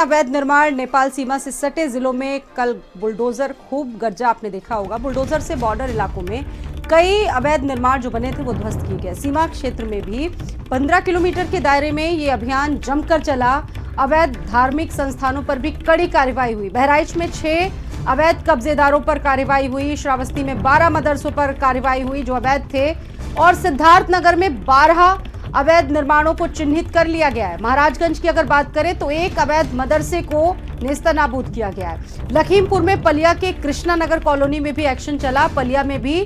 अवैध निर्माण नेपाल सीमा से सटे जिलों में कल बुलडोजर खूब गरजा। आपने देखा होगा, बुलडोजर से बॉर्डर इलाकों में कई अवैध निर्माण जो बने थे वो ध्वस्त किए गए। सीमा क्षेत्र में भी 15 किलोमीटर के दायरे में ये अभियान जमकर चला। अवैध धार्मिक संस्थानों पर भी कड़ी कार्रवाई हुई। बहराइच में 6 अवैध कब्जेदारों पर कार्रवाई हुई। श्रावस्ती में 12 मदरसों पर कार्रवाई हुई जो अवैध थे, और सिद्धार्थनगर में 12 अवैध निर्माणों को चिन्हित कर लिया गया है। महाराजगंज की अगर बात करें तो एक अवैध मदरसे को नेस्तनाबूद किया गया है। लखीमपुर में पलिया के कृष्णा नगर कॉलोनी में भी एक्शन चला। पलिया में भी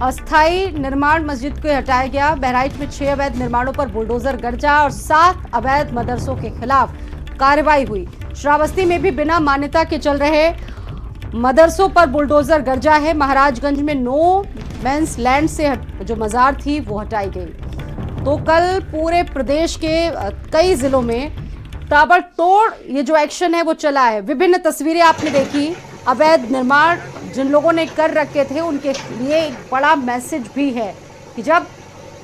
अस्थायी निर्माण मस्जिद को हटाया गया। बहराइच में 6 अवैध निर्माणों पर बुलडोजर गरजा और 7 अवैध मदरसों के खिलाफ कार्रवाई हुई। श्रावस्ती में भी बिना मान्यता के चल रहे मदरसों पर बुलडोजर गरजा है। महाराजगंज में नो मेंस लैंड से जो मजार थी वो हटाई गई। तो कल पूरे प्रदेश के कई जिलों में ताबड़तोड़ ये जो एक्शन है वो चला है। विभिन्न तस्वीरें आपने देखी। अवैध निर्माण जिन लोगों ने कर रखे थे उनके लिए एक बड़ा मैसेज भी है कि जब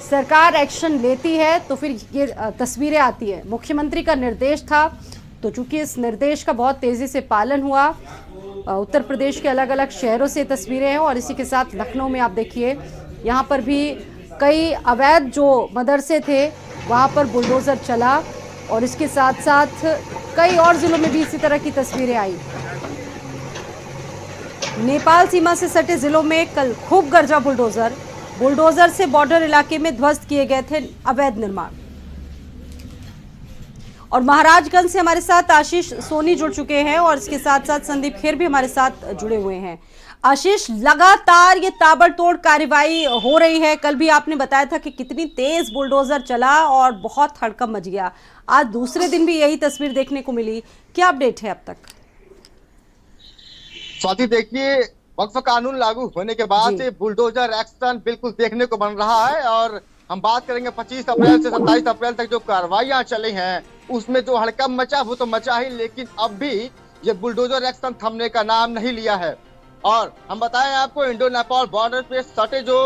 सरकार एक्शन लेती है तो फिर ये तस्वीरें आती है। मुख्यमंत्री का निर्देश था, तो चूंकि इस निर्देश का बहुत तेजी से पालन हुआ। उत्तर प्रदेश के अलग अलग शहरों से तस्वीरें हैं, और इसी के साथ लखनऊ में आप देखिए, यहाँ पर भी कई अवैध जो मदरसे थे वहाँ पर बुलडोजर चला, और इसके साथ साथ कई और जिलों में भी इसी तरह की तस्वीरें आई। नेपाल सीमा से सटे जिलों में कल खूब गरजा बुलडोजर से बॉर्डर इलाके में ध्वस्त किए गए थे अवैध निर्माण। और महाराजगंज से हमारे साथ आशीष सोनी जुड़ चुके हैं, और इसके साथ साथ संदीप खेर भी हमारे साथ जुड़े हुए हैं। आशीष, लगातार ये ताबड़तोड़ कार्रवाई हो रही है। कल भी आपने बताया था कि कितनी तेज बुलडोजर चला और बहुत हड़कंप मच गया। आज दूसरे दिन भी यही तस्वीर देखने को मिली। क्या अपडेट है अब तक? स्वाति, देखिए, वक्फ कानून लागू होने के बाद से बुलडोजर एक्शन बिल्कुल देखने को बन रहा है। और हम बात करेंगे 25 अप्रैल से 27 अप्रैल तक जो कार्रवाइयां चली हैं उसमें जो हड़कंप मचा वो तो मचा ही, लेकिन अब भी ये बुलडोजर एक्शन थमने का नाम नहीं लिया है। और हम बताएं आपको, इंडो नेपाल बॉर्डर पे सटे जो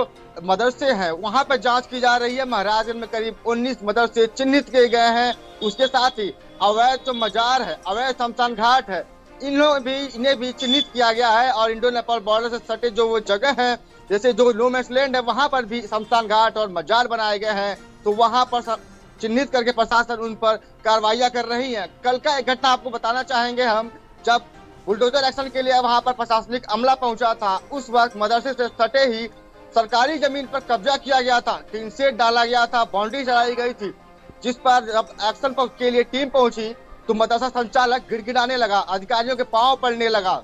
मदरसे हैं वहां पर जांच की जा रही है। महाराजगंज में करीब 19 मदरसे चिन्हित किए गए हैं। उसके साथ ही अवैध जो मजार है, अवैध शमशान घाट है, इन्हें भी चिन्हित किया गया है। और इंडो नेपाल बॉर्डर से सटे जो वो जगह है, जैसे जो नो मैंस लैंड है, वहां पर भी शमशान घाट और मजार बनाए गए हैं। तो वहां पर चिन्हित करके प्रशासन उन पर कार्रवाइयां कर रही है। कल का एक घटना आपको बताना चाहेंगे हम, जब बुलडोजर एक्शन के लिए वहां पर प्रशासनिक अमला पहुंचा था, उस वक्त मदरसे से सटे ही सरकारी जमीन पर कब्जा किया गया था, टीन शेड डाला गया था, बाउंड्री चढ़ाई गई थी। जिस पर जब एक्शन के लिए टीम पहुंची तो मदरसा संचालक गिड़गिड़ाने लगा, अधिकारियों के पांव पड़ने लगा।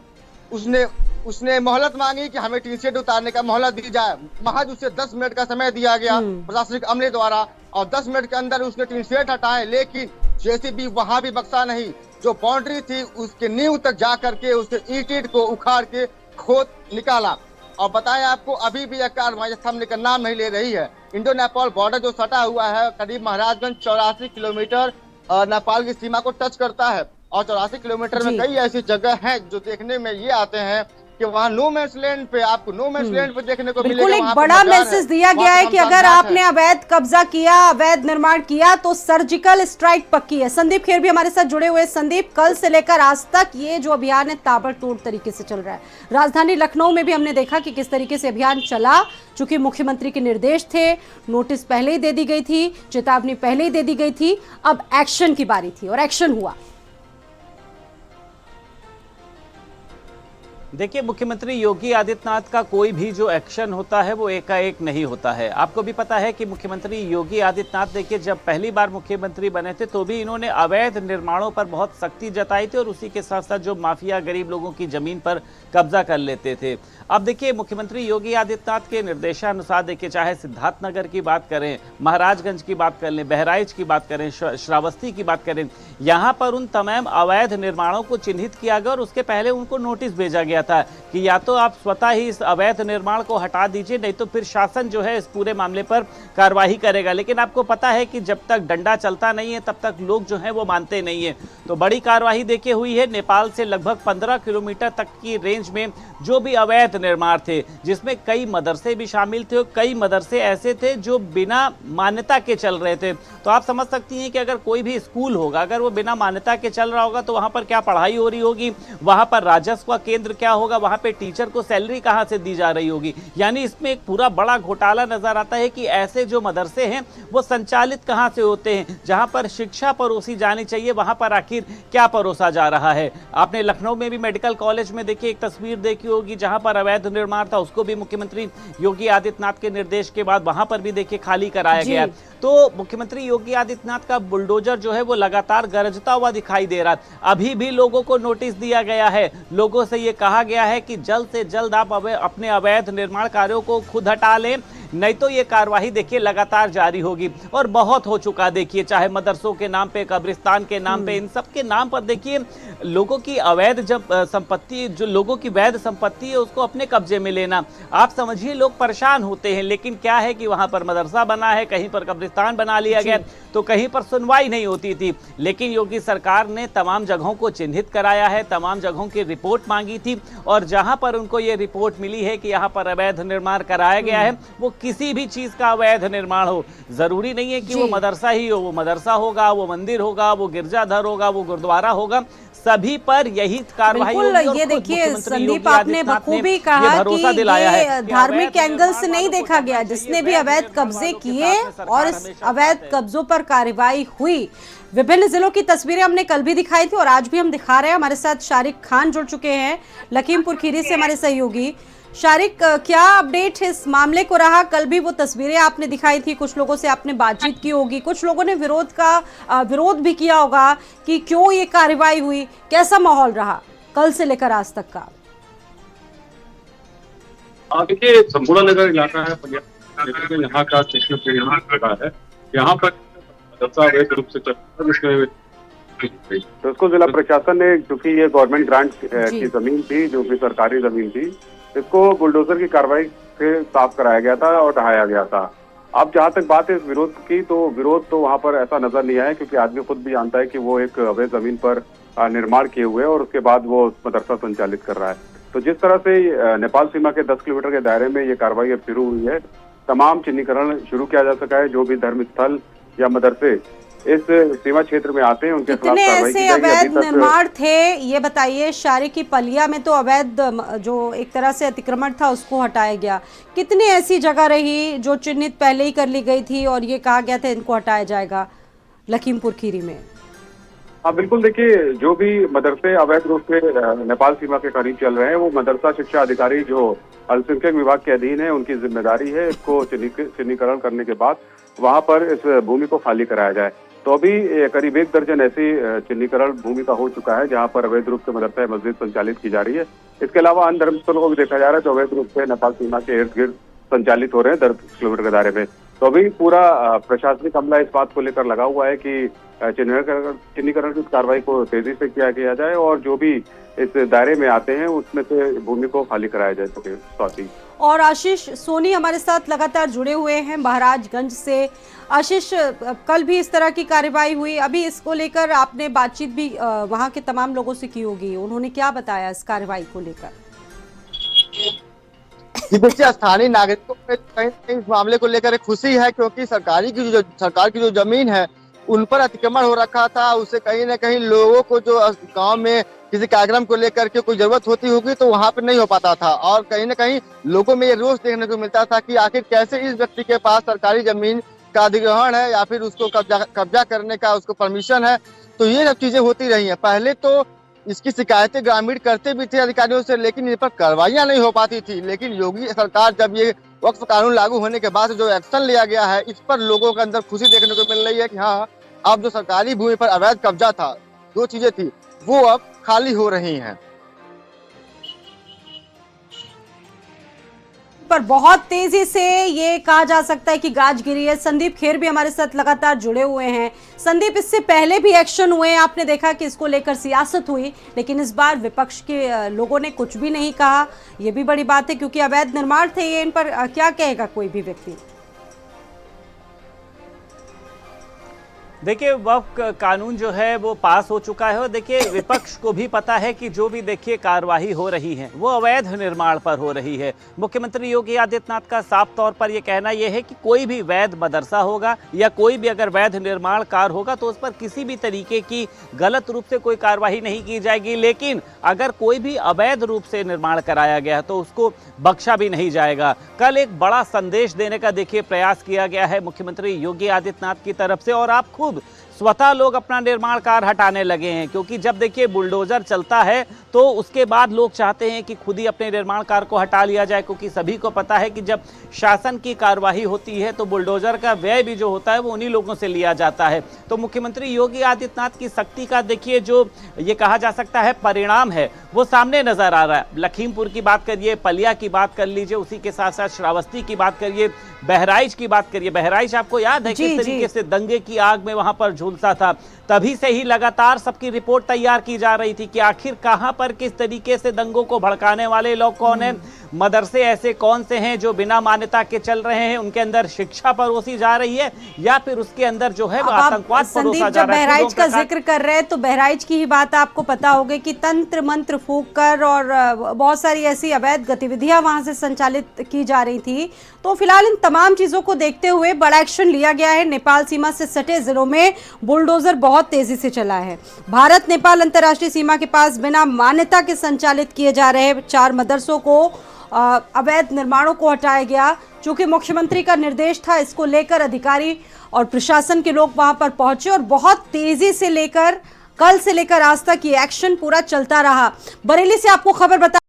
उसने मोहलत मांगी कि हमें टीन शेड उतारने का मोहलत दी जाए। महज उसे 10 मिनट का समय दिया गया प्रशासनिक अमले द्वारा, और 10 मिनट के अंदर उसने टीन शेड हटाए। लेकिन जेसीबी वहां भी बक्सा नहीं, जो बाउंड्री थी उसके नींव तक जा करके उसके ईंट को उखाड़ के खोद निकाला। और बताएं आपको, अभी भी यह कार्रवाई थमने का नाम नहीं ले रही है। इंडो नेपाल बॉर्डर जो सटा हुआ है करीब महाराजगंज 84 किलोमीटर नेपाल की सीमा को टच करता है, और 84 किलोमीटर में कई ऐसी जगह हैं जो देखने में ये आते हैं कि वहाँ नो मैंस लैंड पे आपको नो मैंस लैंड पे देखने को मिलेगा। बिल्कुल एक बड़ा मैसेज दिया गया है कि अगर आपने अवैध कब्जा किया, अवैध निर्माण किया तो सर्जिकल स्ट्राइक पक्की है। संदीप खेर भी हमारे साथ जुड़े हुए। संदीप, कल से लेकर आज तक ये जो अभियान है ताबड़तोड़ तरीके से चल रहा है। राजधानी लखनऊ में भी हमने देखा कि किस तरीके से अभियान चला। चूंकि मुख्यमंत्री के निर्देश थे, नोटिस पहले ही दे दी गई थी, चेतावनी पहले ही दे दी गई थी, अब एक्शन की बारी थी और एक्शन हुआ। देखिए, मुख्यमंत्री योगी आदित्यनाथ का कोई भी जो एक्शन होता है वो एकाएक नहीं होता है। आपको भी पता है कि मुख्यमंत्री योगी आदित्यनाथ, देखिए, जब पहली बार मुख्यमंत्री बने थे तो भी इन्होंने अवैध निर्माणों पर बहुत सख्ती जताई थी, और उसी के साथ साथ जो माफिया गरीब लोगों की जमीन पर कब्जा कर लेते थे। अब देखिए, मुख्यमंत्री योगी आदित्यनाथ के निर्देशानुसार देखिए, चाहे सिद्धार्थनगर की बात करें, महाराजगंज की बात कर लें, बहराइच की बात करें, श्रावस्ती की बात करें, यहाँ पर उन तमाम अवैध निर्माणों को चिन्हित किया गया और उसके पहले उनको नोटिस भेजा गया गया था कि या तो आप स्वतः ही इस अवैध निर्माण को हटा दीजिए, नहीं तो फिर शासन जो है इस पूरे मामले पर कार्रवाई करेगा। लेकिन आपको पता है कि जब तक डंडा चलता नहीं है तब तक लोग जो हैं वो मानते नहीं है। तो बड़ी कार्रवाई देखिए हुई है। नेपाल से लगभग 15 किलोमीटर तक की रेंज में जो भी अवैध निर्माण थे, जिसमें कई मदरसे भी शामिल थे और कई मदरसे ऐसे थे जो बिना मान्यता के चल रहे थे। तो आप समझ सकती हैं कि अगर कोई भी स्कूल होगा, अगर वो बिना मान्यता के चल रहा होगा तो वहां पर क्या पढ़ाई हो रही होगी, वहां पर राजस्व का केंद्र क्या होगा, वहां पे टीचर को सैलरी कहां से दी जा रही होगी। यानी इसमें एक पूरा बड़ा घोटाला नजर आता है कि ऐसे जो मदरसे हैं वो संचालित कहां से होते हैं। जहां पर शिक्षा परोसी जानी चाहिए वहां पर आखिर क्या परोसा जा रहा है। आपने लखनऊ में भी मेडिकल कॉलेज में देखिए एक तस्वीर देखी होगी जहां पर अवैध निर्माण था, उसको भी मुख्यमंत्री योगी आदित्यनाथ के निर्देश के बाद वहां पर भी देखिए खाली कराया गया। तो मुख्यमंत्री योगी आदित्यनाथ का बुलडोजर जो है वो लगातार गरजता हुआ दिखाई दे रहा है। अभी भी लोगों को नोटिस दिया गया है, लोगों से ये कहा गया है कि जल्द से जल्द आप अपने अवैध निर्माण कार्यों को खुद हटा लें, नहीं तो ये कार्यवाही देखिए लगातार जारी होगी। और बहुत हो चुका देखिए, चाहे मदरसों के नाम पे, कब्रिस्तान के नाम पे, इन सब के नाम पर देखिए लोगों की अवैध जब संपत्ति, जो लोगों की वैध संपत्ति है उसको अपने कब्जे में लेना। आप समझिए लोग परेशान होते हैं। लेकिन क्या है कि वहां पर मदरसा बना है, कहीं पर कब्रिस्तान बना लिया गया, तो कहीं पर सुनवाई नहीं होती थी। लेकिन योगी सरकार ने तमाम जगहों को चिन्हित कराया है, तमाम जगहों की रिपोर्ट मांगी थी और जहां पर उनको ये रिपोर्ट मिली है कि यहां पर अवैध निर्माण कराया गया है, वो किसी भी चीज का अवैध निर्माण हो, जरूरी नहीं है कि वो मदरसा ही हो, वो मदरसा होगा, वो मंदिर होगा, वो गिरजाघर होगा, वो गुरुद्वारा होगा, सभी पर यही कार्रवाई होगी। ये देखिए संदीप, आपने बखूबी कहा कि ये धार्मिक एंगल से नहीं देखा गया। जिसने भी अवैध कब्जे किए और इस अवैध कब्जों पर कार्रवाई हुई। विभिन्न जिलों की तस्वीरें हमने कल भी दिखाई थी और आज भी हम दिखा रहे हैं। हमारे साथ शारिक खान जुड़ चुके हैं लखीमपुर खीरी से, हमारे सहयोगी। शारिक, क्या अपडेट है इस मामले को रहा? कल भी वो तस्वीरें आपने दिखाई थी, कुछ लोगों से आपने बातचीत की होगी, कुछ लोगों ने विरोध भी किया होगा कि क्यों ये कार्रवाई हुई। कैसा माहौल रहा कल से लेकर आज तक का? देखिए, संपूर्ण नगर इलाका है यहाँ का है, यहाँ पर रूप से तो उसको जिला प्रशासन ने, क्योंकि ये गवर्नमेंट ग्रांट की जमीन थी, जो भी सरकारी जमीन थी, इसको बुलडोजर की कार्रवाई से साफ कराया गया था और ढहाया गया था। अब जहां तक बात है इस विरोध की, तो विरोध तो वहां पर ऐसा नजर नहीं आया, क्योंकि आदमी खुद भी जानता है कि वो एक अवैध जमीन पर निर्माण किए हुए और उसके बाद वो मदरसा संचालित कर रहा है। तो जिस तरह से नेपाल सीमा के 10 किलोमीटर के दायरे में ये कार्रवाई अब शुरू हुई है, तमाम चिन्हीकरण शुरू किया जा सका है। जो भी धर्म स्थल या मदरसे इस सीमा क्षेत्र में आते हैं उनके खिलाफ कार्रवाई की जाएगी। अवैध निर्माण थे ये बताइए। शारी की पलिया में तो अवैध जो एक तरह से अतिक्रमण था उसको हटाया गया। कितनी ऐसी जगह रही जो चिन्हित पहले ही कर ली गई थी और ये कहा गया था इनको हटाया जाएगा लखीमपुर खीरी में? हाँ बिल्कुल, देखिए जो भी मदरसे अवैध रूप से नेपाल सीमा के करीब चल रहे हैं, वो मदरसा शिक्षा अधिकारी जो अल्पसंख्यक विभाग के अधीन है, उनकी जिम्मेदारी है इसको चिन्हीकरण करने के बाद वहां पर इस भूमि को खाली कराया जाए। तो अभी करीब 1 दर्जन ऐसी चिन्हीकरण भूमि का हो चुका है जहां पर अवैध रूप से मदरसा मस्जिद संचालित की जा रही है। इसके अलावा अन्य धर्मस्थलों को भी देखा जा रहा है जो अवैध रूप से नेपाल सीमा के इर्द गिर्द संचालित हो रहे हैं 10 किलोमीटर के दायरे में। तो अभी पूरा प्रशासनिक अमला इस बात को लेकर लगा हुआ है कि चिन्हीकरण की कार्रवाई को तेजी से किया गया जाए और जो भी इस दायरे में आते हैं उसमें से भूमि को खाली कराया जाए सके। स्वाति और आशीष सोनी हमारे साथ लगातार जुड़े हुए हैं महाराजगंज से। आशीष, कल भी इस तरह की कार्रवाई हुई, अभी इसको लेकर आपने बातचीत भी वहां के तमाम लोगों से की होगी, उन्होंने क्या बताया इस कार्रवाई को लेकर? देखिए, स्थानीय नागरिकों में कहीं इस मामले को लेकर खुशी है, क्योंकि सरकार की जो जमीन है उन पर अतिक्रमण हो रखा था। उससे कहीं ना कहीं लोगों को जो गांव में किसी कार्यक्रम को लेकर के कोई जरूरत होती होगी तो वहां पर नहीं हो पाता था, और कहीं ना कहीं लोगों में ये रोष देखने को मिलता था कि आखिर कैसे इस व्यक्ति के पास सरकारी जमीन का अधिग्रहण है या फिर उसको कब्जा करने का उसको परमिशन है। तो ये सब चीजें होती रही है। पहले तो इसकी शिकायतें ग्रामीण करते भी थे अधिकारियों से, लेकिन इन पर कार्रवाइयां नहीं हो पाती थी। लेकिन योगी सरकार जब ये वक्फ कानून लागू होने के बाद जो एक्शन लिया गया है, इस पर लोगों के अंदर खुशी देखने को मिल रही है कि हाँ, अब जो सरकारी भूमि पर अवैध कब्जा था, 2 चीजें थी, वो अब खाली हो रही हैं। पर बहुत तेजी से ये कहा जा सकता है कि गाज गिरी है। संदीप खेर भी हमारे साथ लगातार जुड़े हुए हैं। संदीप, इससे पहले भी एक्शन हुए, आपने देखा कि इसको लेकर सियासत हुई, लेकिन इस बार विपक्ष के लोगों ने कुछ भी नहीं कहा। ये भी बड़ी बात है क्योंकि अवैध निर्माण थे ये, इन पर क्या कहेगा कोई भी व्यक्ति? देखिए, वक्फ कानून जो है वो पास हो चुका है और देखिए विपक्ष को भी पता है कि जो भी देखिए कार्रवाई हो रही है वो अवैध निर्माण पर हो रही है। मुख्यमंत्री योगी आदित्यनाथ का साफ तौर पर यह कहना यह है कि कोई भी वैध मदरसा होगा या कोई भी अगर वैध निर्माण कार्य होगा तो उस पर किसी भी तरीके की गलत रूप से कोई कार्रवाई नहीं की जाएगी, लेकिन अगर कोई भी अवैध रूप से निर्माण कराया गया तो उसको बख्शा भी नहीं जाएगा। कल एक बड़ा संदेश देने का देखिए प्रयास किया गया है मुख्यमंत्री योगी आदित्यनाथ की तरफ से और आप खुद स्वतः लोग अपना निर्माण कार्य हटाने लगे हैं, क्योंकि जब देखिए बुलडोजर चलता है तो उसके बाद लोग चाहते हैं कि खुद ही अपने निर्माण कार्य को हटा लिया जाए, क्योंकि सभी को पता है कि जब शासन की कार्यवाही होती है तो बुलडोजर का व्यय भी जो होता है वो उन्हीं लोगों से लिया जाता है। तो मुख्यमंत्री योगी आदित्यनाथ की सख्ती का देखिए जो ये कहा जा सकता है परिणाम है वो सामने नजर आ रहा है। लखीमपुर की बात करिए, पलिया की बात कर लीजिए, उसी के साथ साथ श्रावस्ती की बात करिए, बहराइच की बात करिए। बहराइच आपको याद है किस तरीके से दंगे की आग में वहां पर झुलसा था। तभी से ही लगातार सबकी रिपोर्ट तैयार की जा रही थी कि आखिर कहां पर किस तरीके से दंगों को भड़काने वाले लोग कौन हैं, मदरसे ऐसे कौन से हैं जो बिना मान्यता के चल रहे हैं, उनके अंदर शिक्षा परोसी जा रही है या फिर उसके अंदर जो है वो आतंकवाद परोसा जा रहा है। बहराइच का जिक्र कर रहे हैं तो बहराइच की ही बात आपको पता होगी कि तंत्र मंत्र फूंक कर और बहुत सारी ऐसी अवैध गतिविधियां वहां से संचालित की जा रही थी। तो फिलहाल इन तमाम चीजों को देखते हुए बड़ा एक्शन लिया गया है। नेपाल सीमा से सटे जिलों में बुलडोजर बहुत तेजी से चला है। भारत नेपाल अंतर्राष्ट्रीय सीमा के पास बिना मान्यता के संचालित किए जा रहे 4 मदरसों को अवैध निर्माणों को हटाया गया। चूंकि मुख्यमंत्री का निर्देश था, इसको लेकर अधिकारी और प्रशासन के लोग वहां पर पहुंचे और बहुत तेजी से लेकर कल से लेकर आज तक ये एक्शन पूरा चलता रहा। बरेली से आपको खबर बता